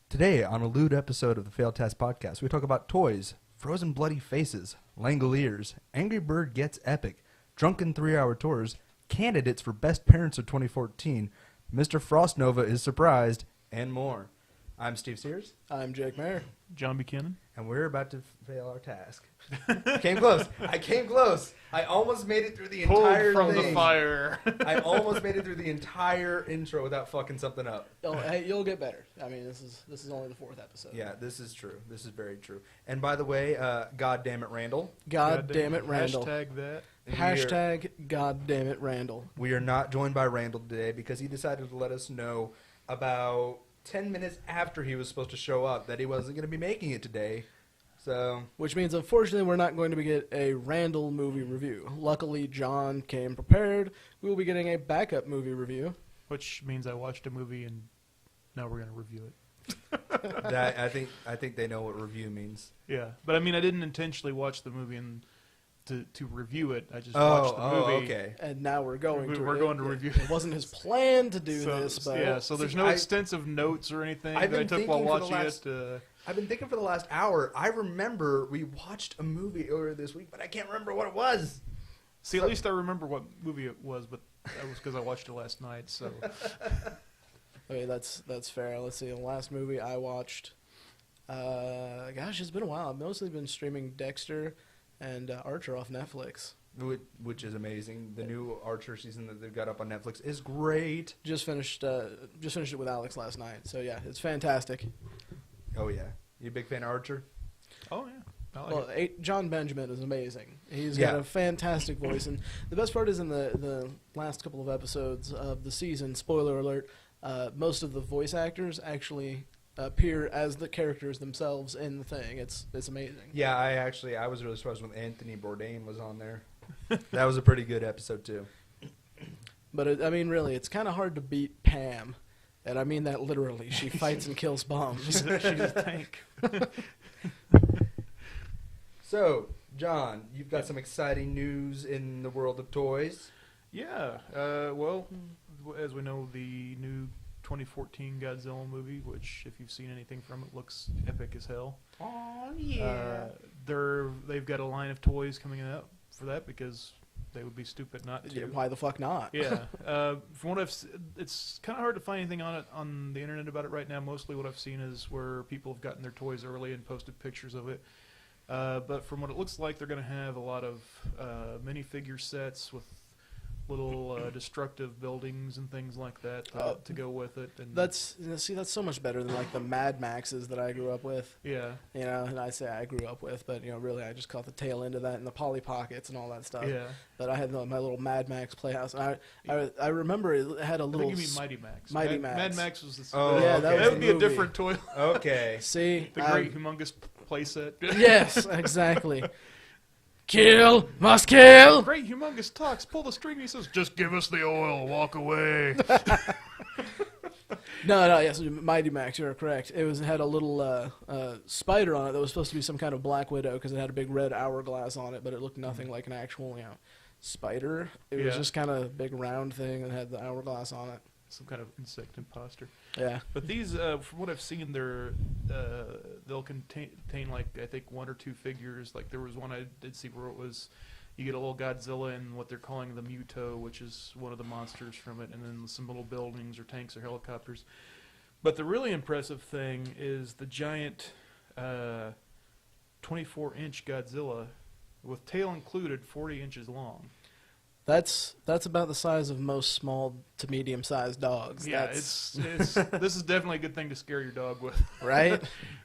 Today, on a lewd episode of the Failed Task Podcast, we talk about toys, frozen bloody faces, Langoliers, Angry Bird Gets Epic, drunken 3-hour tours, candidates for Best Parents of 2014, Mr. Frostnova is surprised, and more. I'm Steve Sears. I'm Jake Mayer. John Buchanan. And we're about to fail our task. Came close. I came close. I almost made it through the entire Pulled from thing. the fire. I almost made it through the entire intro without fucking something up. Oh, hey, you'll get better. I mean, this is only the 4th episode. Yeah, this is true. This is very true. And by the way, God damn it, Randall. God damn it, Randall. Hashtag that. Hashtag God damn it, Randall. We are not joined by Randall today because he decided to let us know about 10 minutes after he was supposed to show up that he wasn't going to be making it today. So, which means, unfortunately, we're not going to get a Randall movie review. Luckily, John came prepared. We will be getting a backup movie review. Which means I watched a movie and now we're going to review it. that I think they know what review means. Yeah, but I mean, I didn't intentionally watch the movie and to review it. I just watched the movie. Oh, okay. And now we're going to review it. It wasn't his plan to do so, this, but... Yeah, so there's no extensive notes or anything that I took while watching it. I've been thinking for the last hour. I remember we watched a movie earlier this week, but I can't remember what it was. See, at least I remember what movie it was, but that was because I watched it last night, so... Okay, that's fair. Let's see. The last movie I watched... gosh, it's been a while. I've mostly been streaming Dexter and Archer off Netflix. Which is amazing. The new Archer season that they've got up on Netflix is great. Just finished it with Alex last night. So yeah, it's fantastic. Oh yeah, you a big fan of Archer? Oh yeah. I like it. John Benjamin is amazing. He's got a fantastic voice, and the best part is in the last couple of episodes of the season. Spoiler alert: most of the voice actors actually appear as the characters themselves in the thing. It's amazing. Yeah, I was really surprised when Anthony Bourdain was on there. That was a pretty good episode too. But I mean, really, it's kind of hard to beat Pam, and I mean that literally. She fights and kills bombs. She's a tank. So, John, you've got some exciting news in the world of toys. Yeah. Well, as we know, the new 2014 Godzilla movie, which, if you've seen anything from it, looks epic as hell. Oh yeah. They've got a line of toys coming out for that because they would be stupid not to. Yeah, why the fuck not? Yeah. From what it's kind of hard to find anything on the internet about it right now. Mostly what I've seen is where people have gotten their toys early and posted pictures of it. But from what it looks like, they're going to have a lot of minifigure sets with little destructive buildings and things like that to go with it. And that's so much better than like the Mad Maxes that I grew up with. Yeah. You know, and I say I grew up with, but really I just caught the tail end of that and the Polly Pockets and all that stuff. Yeah. But I had my little Mad Max playhouse, and I remember it had a little. I think you mean Mighty Max. Mighty Max. Mad Max was the. Oh, yeah, okay. That would be movie. a different toy. Okay. See, The great humongous playset. Yes, exactly. Kill, must kill. Great humongous talks. Pull the string. He says, "Just give us the oil. Walk away." No, yes, Mighty Max. You're correct. It had a little spider on it that was supposed to be some kind of Black Widow because it had a big red hourglass on it, but it looked nothing like an actual, spider. It was just kind of a big round thing that had the hourglass on it. Some kind of insect imposter. Yeah. But these, from what I've seen, they'll contain like I think 1 or 2 figures. Like there was one I did see where it was, you get a little Godzilla and what they're calling the Muto, which is one of the monsters from it, and then some little buildings or tanks or helicopters. But the really impressive thing is the giant 24-inch Godzilla with tail included, 40 inches long. That's about the size of most small to medium-sized dogs. Yeah, this is definitely a good thing to scare your dog with. Right?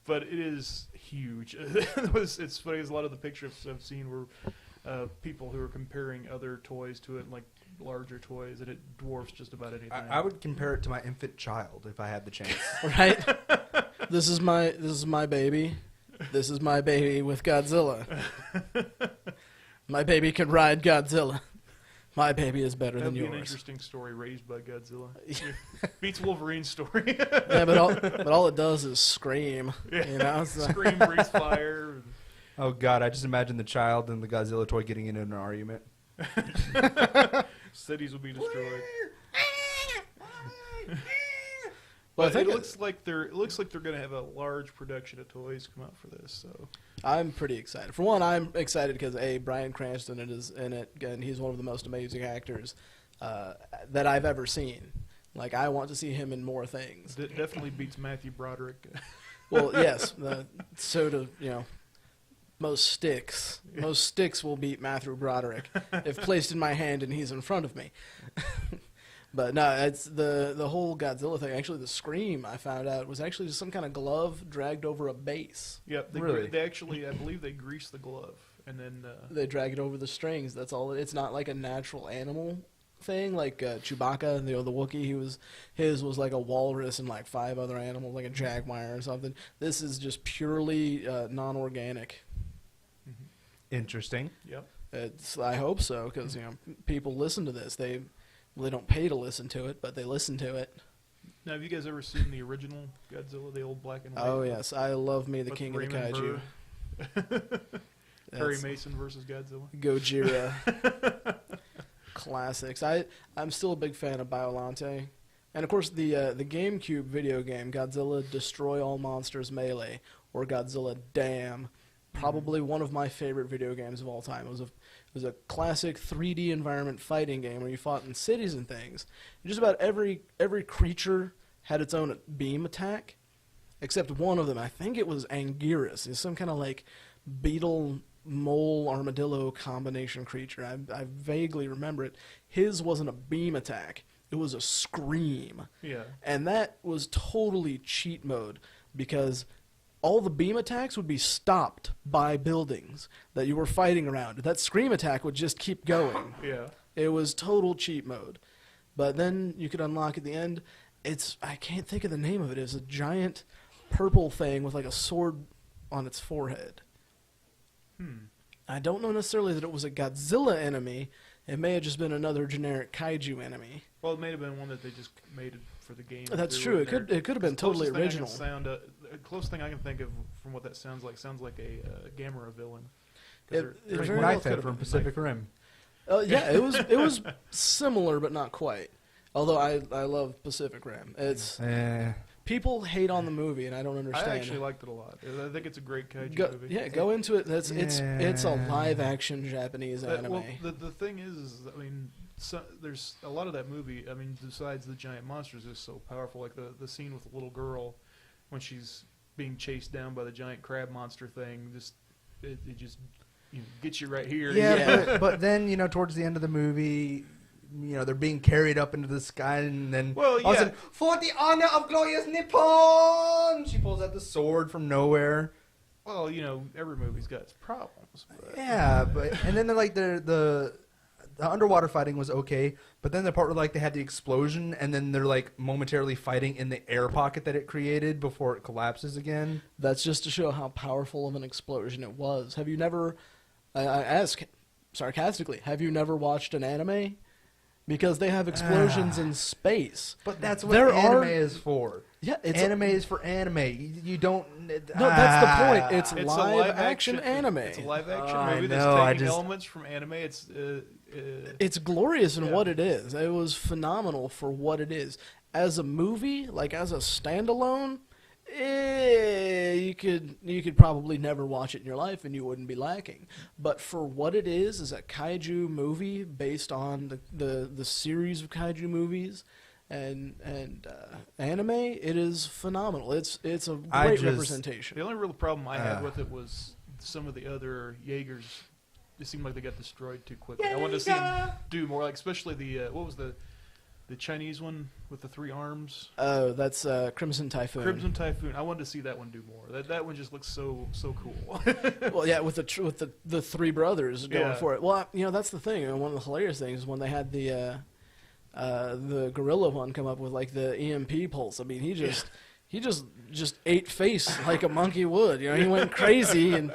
But it is huge. It's funny, a lot of the pictures I've seen were people who are comparing other toys to it, like larger toys, and it dwarfs just about anything. I would compare it to my infant child if I had the chance. Right? This is my baby. This is my baby with Godzilla. My baby can ride Godzilla. My baby is better than That'd be yours. an interesting story raised by Godzilla. Beats Wolverine's story. Yeah, but all it does is scream. Yeah. So. Scream, breathe fire. Oh God, I just imagine the child and the Godzilla toy getting into an argument. Cities will be destroyed. Well, But I it think looks like they're going to have a large production of toys come out for this. So I'm pretty excited. For one, I'm excited because Bryan Cranston is in it, and he's one of the most amazing actors that I've ever seen. Like, I want to see him in more things. it definitely beats Matthew Broderick. Well, yes, most sticks will beat Matthew Broderick if placed in my hand and he's in front of me. But no, it's the whole Godzilla thing. Actually, the scream I found out was actually just some kind of glove dragged over a base. Yep, Really? they actually, I believe, they grease the glove and then. They drag it over the strings. That's all. It's not like a natural animal thing like Chewbacca, the Wookiee. His was like a walrus and like 5 other animals, like a jaguar or something. This is just purely non-organic. Interesting. Yep. I hope so, because people listen to this. They don't pay to listen to it, but they listen to it. Now, have you guys ever seen the original Godzilla, the old black and white? Oh yes, I love me the With King of the Raymond Kaiju. Perry That's Mason versus Godzilla. Gojira. Classics. I'm still a big fan of Biollante. And of course the GameCube video game, Godzilla Destroy All Monsters Melee, or Godzilla Damn, probably one of my favorite video games of all time. It was a classic 3D environment fighting game where you fought in cities and things. And just about every creature had its own beam attack, except one of them. I think it was Anguirus. It's some kind of like beetle, mole, armadillo combination creature. I vaguely remember it. His wasn't a beam attack. It was a scream. Yeah. And that was totally cheat mode because all the beam attacks would be stopped by buildings that you were fighting around. That scream attack would just keep going. Yeah. It was total cheat mode. But then you could unlock at the end. I can't think of the name of it. It's a giant purple thing with like a sword on its forehead. I don't know necessarily that it was a Godzilla enemy. It may have just been another generic kaiju enemy. Well, it may have been one that they just made it for the game. That's They true. were It in there. could have been totally original. The closest thing I can think of from what that sounds like a Gamera villain. It Like very well Knife could Head have from been. Pacific Rim. Yeah, it was similar but not quite. Although I love Pacific Rim. It's people hate on the movie and I don't understand. I actually liked it a lot. I think it's a great kaiju movie. Yeah, go into it. It's a live action Japanese anime. Well, the thing is, I mean, there's a lot of that movie. I mean, besides the giant monsters, is so powerful. Like the scene with the little girl when she's being chased down by the giant crab monster thing. It just gets you right here. Yeah, but then towards the end of the movie, they're being carried up into the sky, and then all of a sudden, for the honor of glorious Nippon, she pulls out the sword from nowhere. Well, every movie's got its problems. But. Yeah, and then the underwater fighting was okay, but then the part where they had the explosion, and then they're momentarily fighting in the air pocket that it created before it collapses again. That's just to show how powerful of an explosion it was. Have you never? I ask sarcastically. Have you never watched an anime? Because they have explosions in space. But that's what anime is for. Yeah, anime is for anime. You don't. No, that's the point. It's It's live action anime. It's a live action movie know, that's taking elements from anime. It's glorious in what it is. It was phenomenal for what it is. As a movie, as a standalone, you could probably never watch it in your life and you wouldn't be lacking. But for what it is a kaiju movie based on the series of kaiju movies and anime, it is phenomenal. It's a great representation. The only real problem I had with it was some of the other Jaegers. It seemed like they got destroyed too quickly. I wanted to see them do more, especially the what was the Chinese one with the 3 arms? Oh, that's Crimson Typhoon. Crimson Typhoon. I wanted to see that one do more. That one just looks so cool. Well, yeah, with the 3 brothers going for it. Well, that's the thing. One of the hilarious things is when they had the gorilla one come up with the EMP pulse. I mean, he just ate face like a monkey would. He went crazy and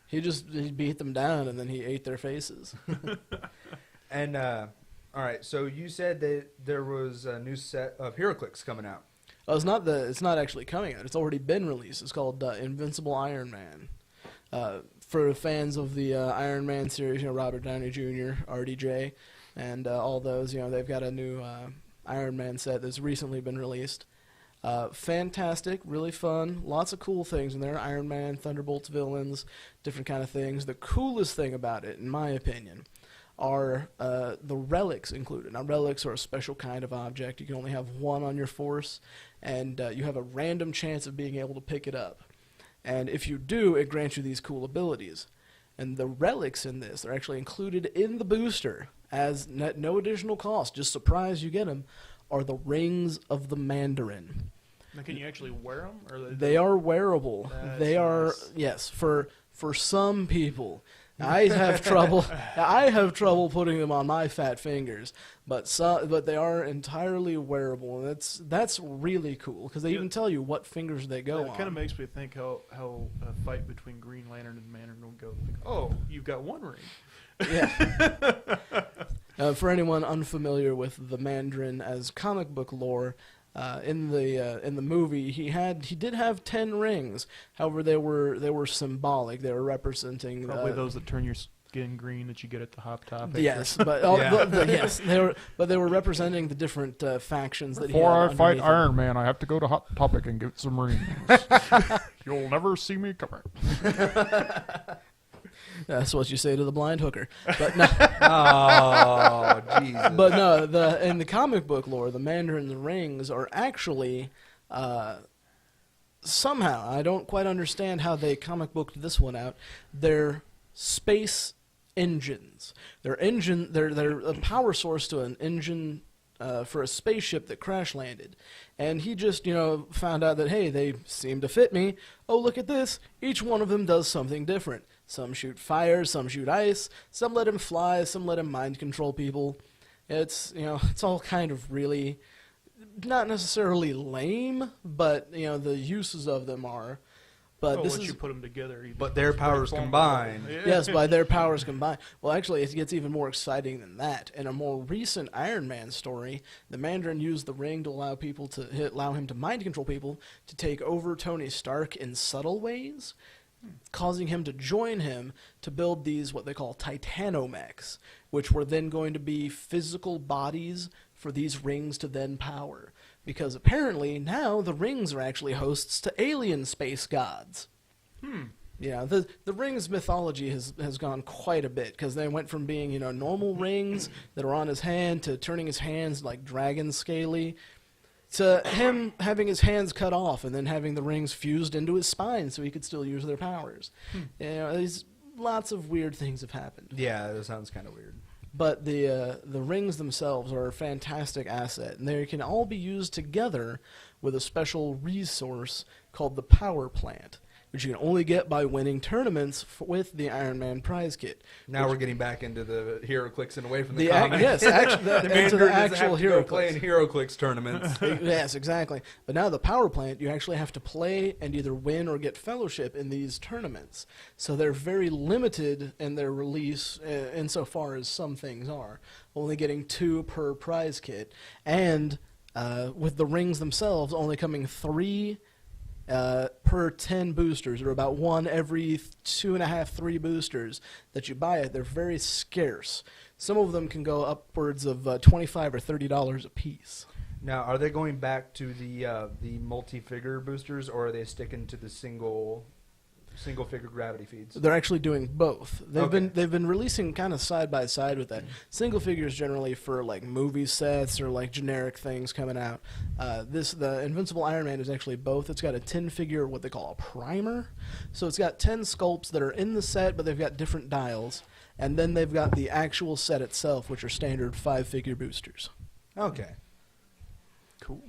he beat them down and then he ate their faces. And all right, so you said that there was a new set of HeroClix coming out. Oh, it's not actually coming out. It's already been released. It's called Invincible Iron Man. For fans of the Iron Man series, Robert Downey Jr., RDJ, and all those. They've got a new Iron Man set that's recently been released. Fantastic, really fun, lots of cool things in there. Iron Man, Thunderbolts villains, different kind of things. The coolest thing about it, in my opinion, are the relics included. Now, relics are a special kind of object. You can only have one on your force, and you have a random chance of being able to pick it up. And if you do, it grants you these cool abilities. And the relics in this are actually included in the booster as no additional cost. Just surprise, you get them. Are the rings of the Mandarin. Now, can you actually wear them? Or they are wearable. They are nice. Yes, for some people. I have trouble. I have trouble putting them on my fat fingers, but they are entirely wearable, and that's really cool because they even tell you what fingers they go on. It kind of makes me think how a fight between Green Lantern and Mandarin will go. Like, oh, you've got one ring. Yeah. For anyone unfamiliar with the Mandarin as comic book lore, in the movie he did have 10 rings. However, they were symbolic. They were representing probably those that turn your skin green that you get at the Hot Topic. Yes, but yes, they were representing the different factions that Before he had I fight underneath him. Iron Man, I have to go to Hot Topic and get some rings. You'll never see me coming. That's what you say to the blind hooker. But no, Oh, Jesus. but no, in the comic book lore, the Mandarin's rings are actually somehow, I don't quite understand how they comic booked this one out. They're space engines. They're a power source to an engine for a spaceship that crash landed. And he just, found out that, hey, they seem to fit me. Oh, look at this. Each one of them does something different. Some shoot fire, some shoot ice, some let him fly, some let him mind control people. It's all kind of really not necessarily lame, but the uses of them are. But once you put them together, but their powers combined. Yeah. Yes, by their powers combined. Well, actually, it gets even more exciting than that. In a more recent Iron Man story, the Mandarin used the ring to allow him to mind control people to take over Tony Stark in subtle ways, causing him to join him to build these what they call titanomechs, which were then going to be physical bodies for these rings to then power. Because apparently now the rings are actually hosts to alien space gods. Yeah, the rings mythology has gone quite a bit, because they went from being normal rings that are on his hand to turning his hands like dragon scaly, to him having his hands cut off and then having the rings fused into his spine so he could still use their powers. Lots of weird things have happened. Yeah, that sounds kind of weird. But the rings themselves are a fantastic asset, and they can all be used together with a special resource called the Power Plant, which you can only get by winning tournaments with the Iron Man prize kit. Now we're getting back into the HeroClix and away from the comic. Yes, actually, into the actual hero play in HeroClix. HeroClix tournaments. Yes, exactly. But now the Power Plant, you actually have to play and either win or get fellowship in these tournaments. So they're very limited in their release insofar as some things are, only getting 2 per prize kit. And with the rings themselves only coming 3 per 10 boosters, or about 1 every 2.5, 3 boosters that you buy it. They're very scarce. Some of them can go upwards of $25 or $30 a piece. Now, are they going back to the multi-figure boosters, or are they sticking to the single figure gravity feeds? They're actually doing both. They've Okay. been releasing kind of side by side with that. Single figures generally for like movie sets or like generic things coming out. The Invincible Iron Man is actually both. It's got a 10-figure, what they call a primer. So it's got 10 sculpts that are in the set, but they've got different dials. And then they've got the actual set itself, which are standard 5-figure boosters. Okay. Cool.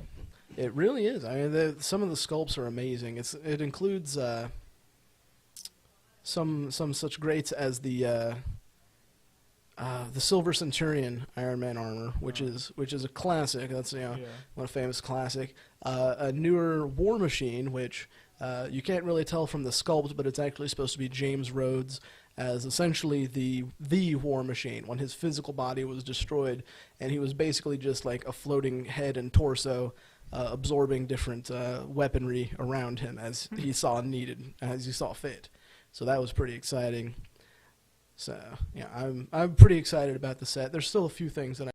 It really is. I mean, some of the sculpts are amazing. It includes some such greats as the Silver Centurion Iron Man armor, which is a classic. That's one famous classic. A newer War Machine, which you can't really tell from the sculpt, but it's actually supposed to be James Rhodes as essentially the War Machine when his physical body was destroyed, and he was basically just like a floating head and torso, absorbing different weaponry around him as he saw needed, as he saw fit. So that was pretty exciting. So yeah, I'm pretty excited about the set. There's still a few things that